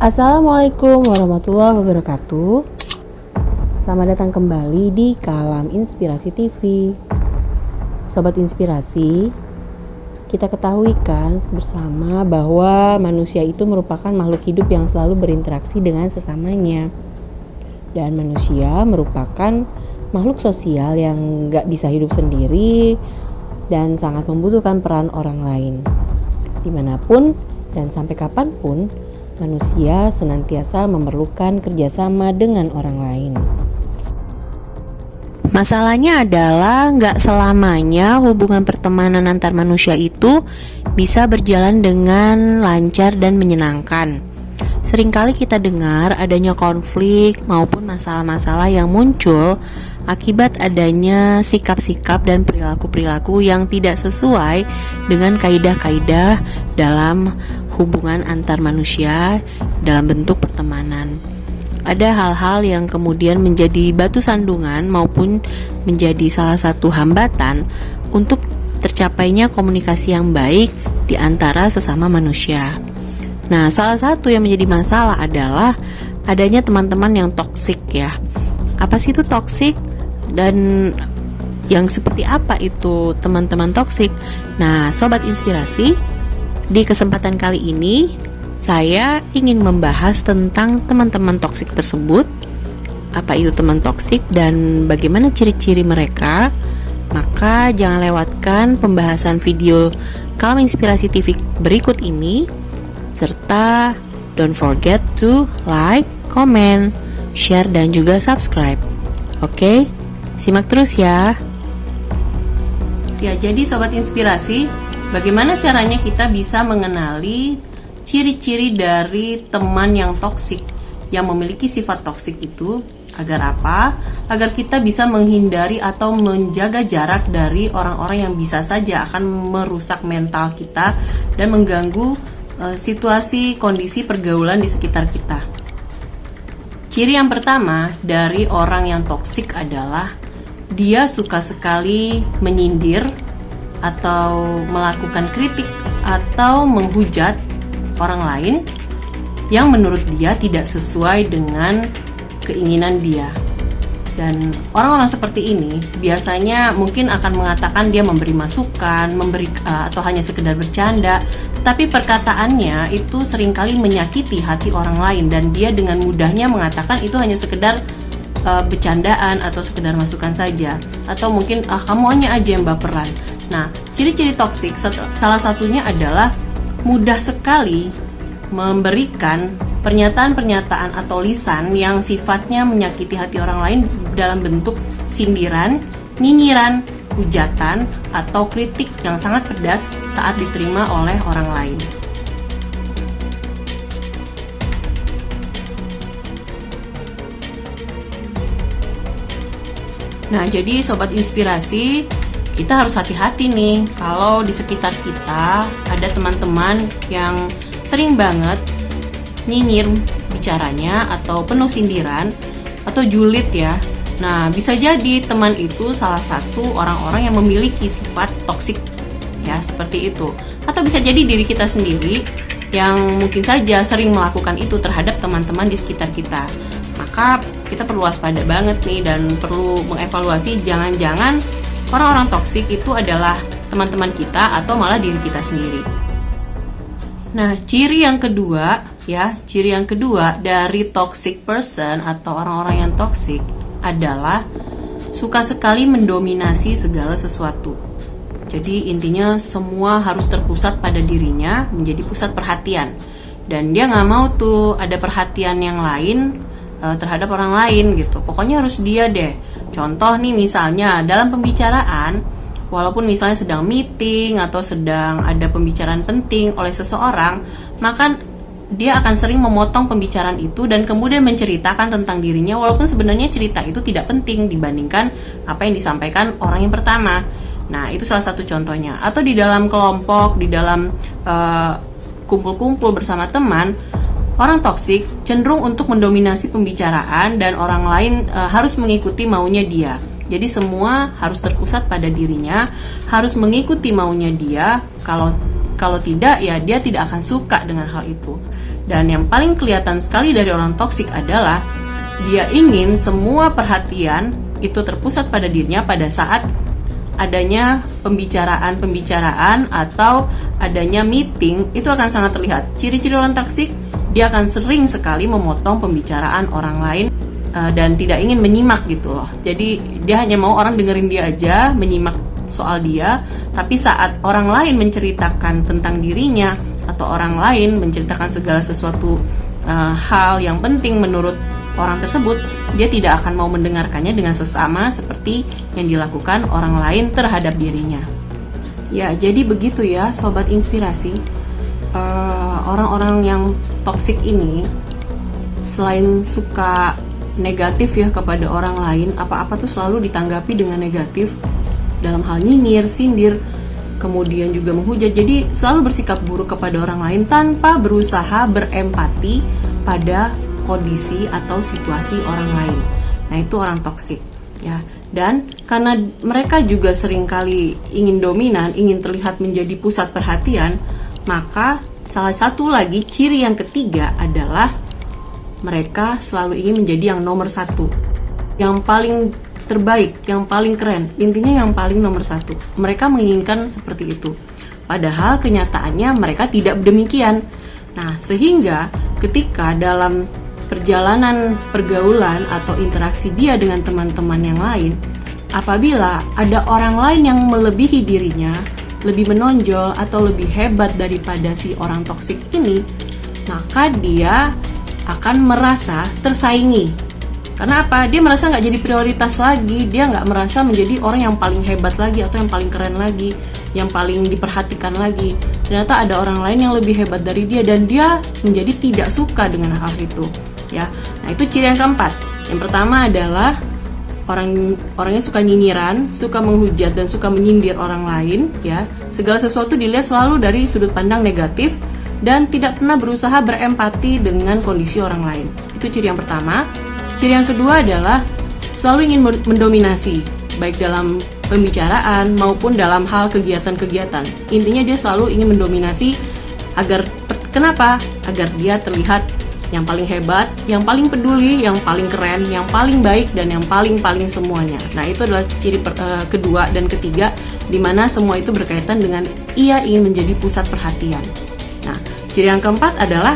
Assalamualaikum warahmatullahi wabarakatuh. Selamat datang kembali di Kalam Inspirasi TV. Sobat Inspirasi, kita ketahui kan bersama bahwa manusia itu merupakan makhluk hidup yang selalu berinteraksi dengan sesamanya. Dan manusia merupakan makhluk sosial yang gak bisa hidup sendiri dan sangat membutuhkan peran orang lain. Dimanapun dan sampai kapanpun, manusia senantiasa memerlukan kerjasama dengan orang lain. Masalahnya adalah nggak selamanya hubungan pertemanan antar manusia itu bisa berjalan dengan lancar dan menyenangkan. Seringkali kita dengar adanya konflik maupun masalah-masalah yang muncul akibat adanya sikap-sikap dan perilaku-perilaku yang tidak sesuai dengan kaidah-kaidah dalam hubungan antar manusia dalam bentuk pertemanan. Ada hal-hal yang kemudian menjadi batu sandungan maupun menjadi salah satu hambatan untuk tercapainya komunikasi yang baik di antara sesama manusia. Nah, salah satu yang menjadi masalah adalah adanya teman-teman yang toksik ya. Apa sih itu toksik? Dan yang seperti apa itu teman-teman toksik? Nah, Sobat Inspirasi, di kesempatan kali ini saya ingin membahas tentang teman-teman toksik tersebut. Apa itu teman toksik dan bagaimana ciri-ciri mereka? Maka jangan lewatkan pembahasan video Kalam Inspirasi TV berikut ini. Serta don't forget to like, comment, share, dan juga subscribe. Oke, simak terus ya. Ya, jadi Sobat Inspirasi, bagaimana caranya kita bisa mengenali ciri-ciri dari teman yang toksik, yang memiliki sifat toksik itu? Agar apa? Agar kita bisa menghindari atau menjaga jarak dari orang-orang yang bisa saja akan merusak mental kita dan mengganggu situasi kondisi pergaulan di sekitar kita. Ciri yang pertama dari orang yang toksik adalah dia suka sekali menyindir atau melakukan kritik atau menghujat orang lain yang menurut dia tidak sesuai dengan keinginan dia. Dan orang-orang seperti ini biasanya mungkin akan mengatakan dia memberi masukan, atau hanya sekedar bercanda, tapi perkataannya itu seringkali menyakiti hati orang lain dan dia dengan mudahnya mengatakan itu hanya sekedar bercandaan atau sekedar masukan saja, atau mungkin kamu hanya aja yang baperan. Nah, ciri-ciri toksik salah satunya adalah mudah sekali memberikan pernyataan-pernyataan atau lisan yang sifatnya menyakiti hati orang lain dalam bentuk sindiran, nyinyiran, hujatan, atau kritik yang sangat pedas saat diterima oleh orang lain. Nah, jadi Sobat Inspirasi, kita harus hati-hati nih kalau di sekitar kita ada teman-teman yang sering banget nyinyir bicaranya atau penuh sindiran atau julid ya. Nah, bisa jadi teman itu salah satu orang-orang yang memiliki sifat toksik ya, seperti itu. Atau bisa jadi diri kita sendiri yang mungkin saja sering melakukan itu terhadap teman-teman di sekitar kita. Maka kita perlu waspada banget nih dan perlu mengevaluasi jangan-jangan orang-orang toksik itu adalah teman-teman kita atau malah diri kita sendiri. Nah, ciri yang kedua dari toxic person atau orang-orang yang toxic adalah suka sekali mendominasi segala sesuatu. Jadi intinya semua harus terpusat pada dirinya, menjadi pusat perhatian. Dan dia nggak mau tuh ada perhatian yang lain terhadap orang lain gitu. Pokoknya harus dia deh. Contoh nih misalnya dalam pembicaraan, walaupun misalnya sedang meeting atau sedang ada pembicaraan penting oleh seseorang, maka dia akan sering memotong pembicaraan itu dan kemudian menceritakan tentang dirinya, walaupun sebenarnya cerita itu tidak penting dibandingkan apa yang disampaikan orang yang pertama. Nah, itu salah satu contohnya. Atau di dalam kelompok, di dalam kumpul-kumpul bersama teman, orang toksik cenderung untuk mendominasi pembicaraan dan orang lain harus mengikuti maunya dia. Jadi semua harus terpusat pada dirinya, harus mengikuti maunya dia. Kalau Kalau tidak, ya dia tidak akan suka dengan hal itu. Dan yang paling kelihatan sekali dari orang toksik adalah dia ingin semua perhatian itu terpusat pada dirinya pada saat adanya pembicaraan atau adanya meeting. Itu akan sangat terlihat. Ciri-ciri orang toksik, dia akan sering sekali memotong pembicaraan orang lain dan tidak ingin menyimak gitu loh. Jadi dia hanya mau orang dengerin dia aja, menyimak soal dia, tapi saat orang lain menceritakan tentang dirinya atau orang lain menceritakan segala sesuatu hal yang penting menurut orang tersebut, dia tidak akan mau mendengarkannya dengan sesama seperti yang dilakukan orang lain terhadap dirinya. Ya, jadi begitu ya Sobat Inspirasi. Orang-orang yang toksik ini selain suka negatif ya kepada orang lain, apa-apa tuh selalu ditanggapi dengan negatif dalam hal nyinyir, sindir, kemudian juga menghujat. Jadi selalu bersikap buruk kepada orang lain tanpa berusaha berempati pada kondisi atau situasi orang lain. Nah, itu orang toksik ya. Dan karena mereka juga seringkali ingin dominan, ingin terlihat menjadi pusat perhatian, maka salah satu lagi ciri yang ketiga adalah mereka selalu ingin menjadi yang nomor satu, yang paling terbaik, yang paling keren, intinya yang paling nomor satu. Mereka menginginkan seperti itu, padahal kenyataannya mereka tidak demikian. Nah, sehingga ketika dalam perjalanan pergaulan atau interaksi dia dengan teman-teman yang lain, apabila ada orang lain yang melebihi dirinya, lebih menonjol atau lebih hebat daripada si orang toksik ini, maka dia akan merasa tersaingi. Karena apa? Dia merasa nggak jadi prioritas lagi. Dia nggak merasa menjadi orang yang paling hebat lagi atau yang paling keren lagi, yang paling diperhatikan lagi. Ternyata ada orang lain yang lebih hebat dari dia dan dia menjadi tidak suka dengan hal itu. Ya, nah itu ciri yang keempat. Yang pertama adalah orangnya suka nyinyiran, suka menghujat dan suka menyindir orang lain. Ya, segala sesuatu dilihat selalu dari sudut pandang negatif dan tidak pernah berusaha berempati dengan kondisi orang lain. Itu ciri yang pertama. Ciri yang kedua adalah selalu ingin mendominasi, baik dalam pembicaraan maupun dalam hal kegiatan-kegiatan. Intinya dia selalu ingin mendominasi kenapa? Agar dia terlihat yang paling hebat, yang paling peduli, yang paling keren, yang paling baik, dan yang paling semuanya. Nah, itu adalah ciri kedua dan ketiga, di mana semua itu berkaitan dengan ia ingin menjadi pusat perhatian. Nah, ciri yang keempat adalah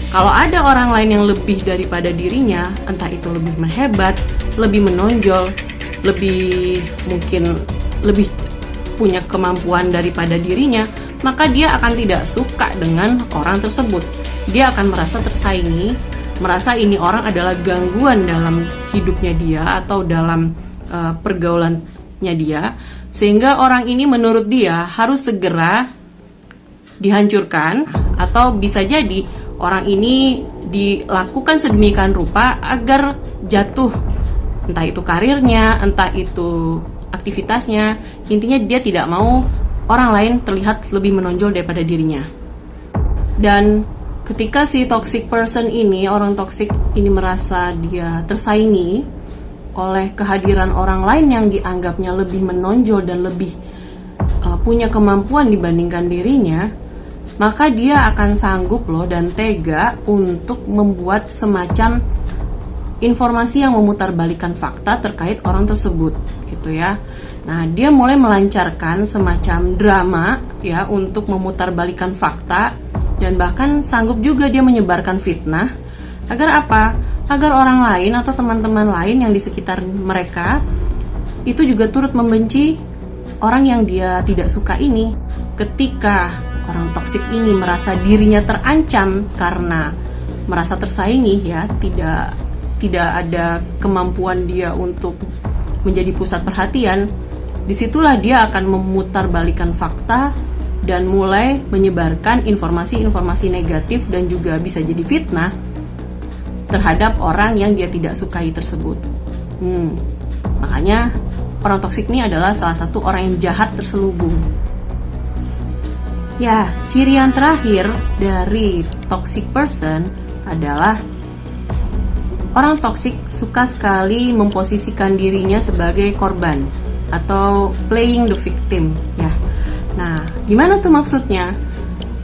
kalau ada orang lain yang lebih daripada dirinya, entah itu lebih hebat, lebih menonjol, lebih punya kemampuan daripada dirinya, maka dia akan tidak suka dengan orang tersebut. Dia akan merasa tersaingi, merasa ini orang adalah gangguan dalam hidupnya dia atau dalam pergaulannya dia, sehingga orang ini menurut dia harus segera dihancurkan, atau bisa jadi orang ini dilakukan sedemikian rupa agar jatuh, entah itu karirnya, entah itu aktivitasnya. Intinya dia tidak mau orang lain terlihat lebih menonjol daripada dirinya. Dan ketika si toxic person ini, orang toxic ini merasa dia tersaingi oleh kehadiran orang lain yang dianggapnya lebih menonjol dan lebih punya kemampuan dibandingkan dirinya, maka dia akan sanggup dan tega untuk membuat semacam informasi yang memutarbalikkan fakta terkait orang tersebut, gitu ya. Nah, dia mulai melancarkan semacam drama ya untuk memutarbalikkan fakta, dan bahkan sanggup juga dia menyebarkan fitnah. Agar apa? Agar orang lain atau teman-teman lain yang di sekitar mereka itu juga turut membenci orang yang dia tidak suka ini. Ketika orang toksik ini merasa dirinya terancam karena merasa tersaingi ya, tidak ada kemampuan dia untuk menjadi pusat perhatian, disitulah dia akan memutarbalikkan fakta dan mulai menyebarkan informasi-informasi negatif dan juga bisa jadi fitnah terhadap orang yang dia tidak sukai tersebut. Makanya orang toksik ini adalah salah satu orang yang jahat terselubung. Ya, ciri yang terakhir dari toxic person adalah orang toksik suka sekali memposisikan dirinya sebagai korban atau playing the victim ya. Nah, gimana tuh maksudnya?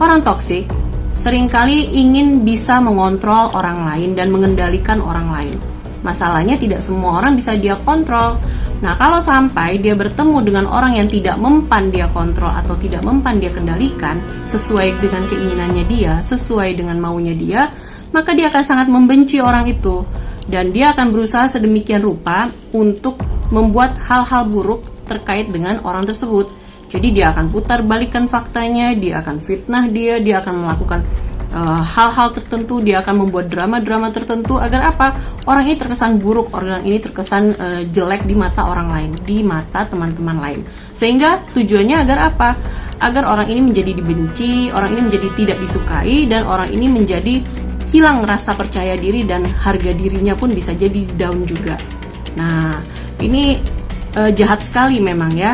Orang toksik seringkali ingin bisa mengontrol orang lain dan mengendalikan orang lain. Masalahnya tidak semua orang bisa dia kontrol. Nah, kalau sampai dia bertemu dengan orang yang tidak mempan dia kontrol atau tidak mempan dia kendalikan sesuai dengan keinginannya dia, sesuai dengan maunya dia, maka dia akan sangat membenci orang itu. Dan dia akan berusaha sedemikian rupa untuk membuat hal-hal buruk terkait dengan orang tersebut. Jadi dia akan putar balikan faktanya, dia akan fitnah dia akan melakukan hal-hal tertentu, dia akan membuat drama-drama tertentu agar apa? Orang ini terkesan buruk, orang ini terkesan jelek di mata orang lain, di mata teman-teman lain. Sehingga tujuannya agar apa? Agar orang ini menjadi dibenci, orang ini menjadi tidak disukai, dan orang ini menjadi hilang rasa percaya diri dan harga dirinya pun bisa jadi down juga. Nah, ini jahat sekali memang ya.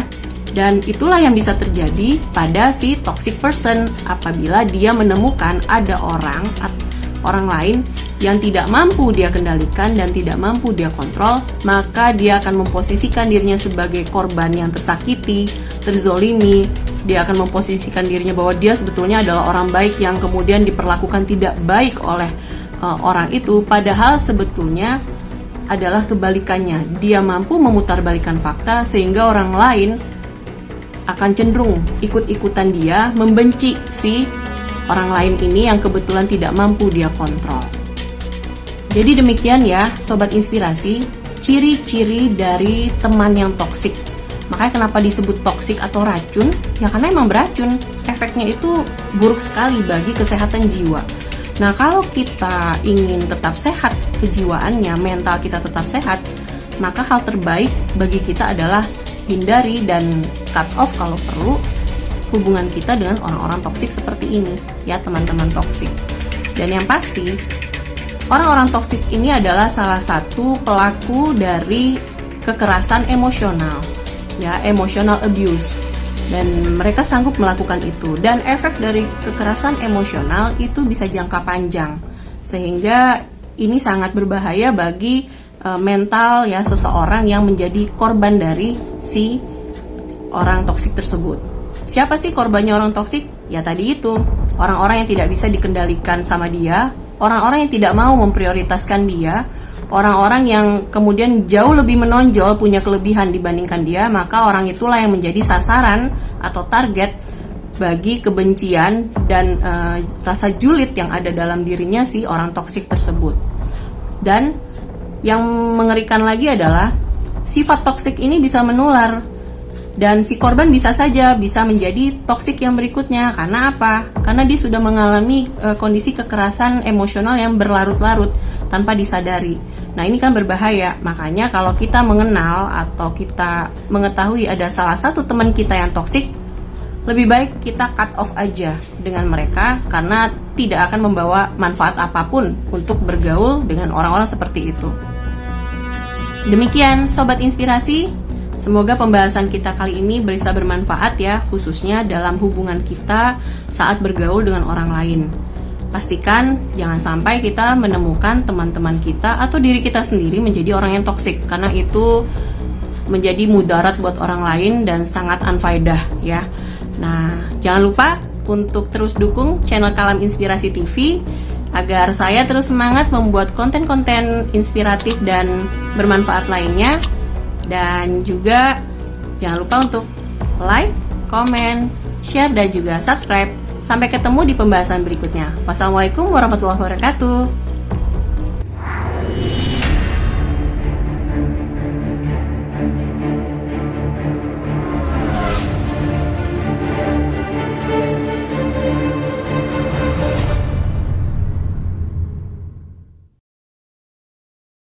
Dan itulah yang bisa terjadi pada si toxic person apabila dia menemukan ada orang lain yang tidak mampu dia kendalikan dan tidak mampu dia kontrol, maka dia akan memposisikan dirinya sebagai korban yang tersakiti, terzolimi. Dia akan memposisikan dirinya bahwa dia sebetulnya adalah orang baik yang kemudian diperlakukan tidak baik oleh orang itu, padahal sebetulnya adalah kebalikannya. Dia mampu memutarbalikkan fakta sehingga orang lain akan cenderung ikut-ikutan dia membenci si orang lain ini yang kebetulan tidak mampu dia kontrol. Jadi demikian ya Sobat Inspirasi, ciri-ciri dari teman yang toksik. Makanya kenapa disebut toksik atau racun? Ya karena emang beracun, efeknya itu buruk sekali bagi kesehatan jiwa. Nah, kalau kita ingin tetap sehat kejiwaannya, mental kita tetap sehat, maka hal terbaik bagi kita adalah hindari dan cut off kalau perlu hubungan kita dengan orang-orang toksik seperti ini ya teman-teman toksik. Dan yang pasti orang-orang toksik ini adalah salah satu pelaku dari kekerasan emosional ya, emotional abuse, dan mereka sanggup melakukan itu. Dan efek dari kekerasan emosional itu bisa jangka panjang sehingga ini sangat berbahaya bagi mental ya seseorang yang menjadi korban dari si orang toksik tersebut. Siapa sih korbannya orang toksik? Ya tadi itu, orang-orang yang tidak bisa dikendalikan sama dia, orang-orang yang tidak mau memprioritaskan dia, orang-orang yang kemudian jauh lebih menonjol, punya kelebihan dibandingkan dia, maka orang itulah yang menjadi sasaran atau target bagi kebencian dan rasa julid yang ada dalam dirinya si orang toksik tersebut. Dan yang mengerikan lagi adalah sifat toksik ini bisa menular dan si korban bisa saja bisa menjadi toksik yang berikutnya. Karena apa? Karena dia sudah mengalami kondisi kekerasan emosional yang berlarut-larut tanpa disadari. Nah, ini kan berbahaya. Makanya kalau kita mengenal atau kita mengetahui ada salah satu teman kita yang toksik, lebih baik kita cut off aja dengan mereka karena tidak akan membawa manfaat apapun untuk bergaul dengan orang-orang seperti itu. Demikian Sobat Inspirasi, semoga pembahasan kita kali ini bisa bermanfaat ya, khususnya dalam hubungan kita saat bergaul dengan orang lain. Pastikan jangan sampai kita menemukan teman-teman kita atau diri kita sendiri menjadi orang yang toksik, karena itu menjadi mudarat buat orang lain dan sangat unfaedah ya. Nah, jangan lupa untuk terus dukung channel Kalam Inspirasi TV agar saya terus semangat membuat konten-konten inspiratif dan bermanfaat lainnya. Dan juga jangan lupa untuk like, comment, share, dan juga subscribe. Sampai ketemu di pembahasan berikutnya. Wassalamualaikum warahmatullahi wabarakatuh.